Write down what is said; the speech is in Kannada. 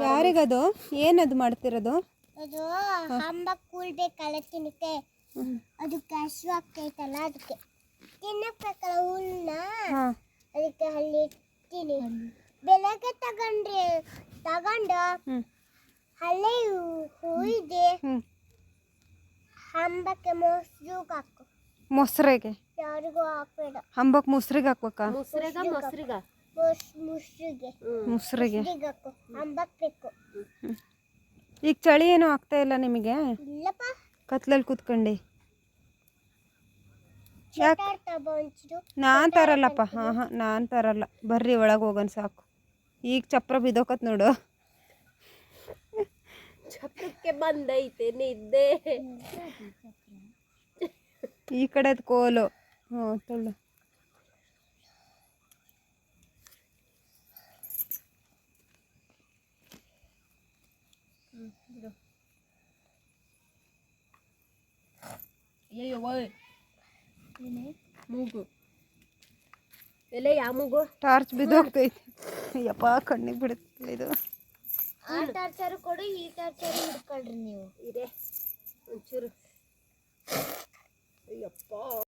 ಯಾರಿಗದು ಏನದು ಮಾಡ್ತಿರೋದು? ಅದು ಹಂಬ ಕೂಳ್ಬೇಕಲ್ಲ ತಿನ್ನಕ್ಕೆ, ಅದಕ್ಕೆ ಹಸಿವು ಆಗ್ತೈತಲ್ಲ, ಅದಕ್ಕೆ ತಿನ್ನಬೇಕಲ್ಲ ಹುಲ್ನ, ಅದಕ್ಕೆ ಅಲ್ಲಿ ಇಡ್ತೀನಿ. ಬೆಳಗ್ಗೆ ತಗೊಂಡು ಹಳ್ಳಿ ಹುಯ್ದೆ ಹಂಬಕ್ಕೆ ಮೊಸರಿಗೆ ಹಾಕು. ಮೊಸರಿಗೆ ಯಾರಿಗೂ ಹಾಕ್ಬೇಡ. ಹಂಬಕ್ಕೆ ಮೊಸರಿಗೆ ಹಾಕ್ಬೇಕಾ? ಮೊಸರಿಗೆ ಹಾಕು. ಹಂಬಕ್ಕೆ ಬೇಕು. ಈಗ ಚಳಿ ಏನೂ ಆಗ್ತಾ ಇಲ್ಲ ನಿಮಗೆ? ಇಲ್ಲಪ್ಪ. ಕತ್ಲಲ್ಲಿ ಕೂತ್ಕೊಂಡು ನಾನು ತರಲ್ಲಪ್ಪ. ನಾನು ತರಲ್ಲ. ಬರ್ರಿ ಒಳಗೆ ಹೋಗೋಣ ಸಾಕು. ಈಗ ಚಪ್ರ ಬಿದ್ದೋಕತ್ ನೋಡು. ಚಪ್ರಕ್ಕೆ ಬಂದೈತೆ ನಿದ್ದೆ. ಈ ಕಡೆದು ಕೋಲು. ತೊಳ್ಳು. ಅಯ್ಯೋ ಮೂಗು ಎಲೆ ಯಾವ ಮೂಗು? ಟಾರ್ಚ್ ಬಿದ್ದೋಗ್ತೈತಿ. ಯಪ್ಪ ಕಣ್ಣಿಗೆ ಬಿಡುತ್ತೆ ಇದು. ಆ ಟಾರ್ಚರ್ ಕೊಡು, ಈ ಟಾರ್ಚರ್ ಹಿಡ್ಕೊಳ್ರಿ ನೀವು. ಇದೆ ಒಂಚೂರು. ಅಯ್ಯಪ್ಪ.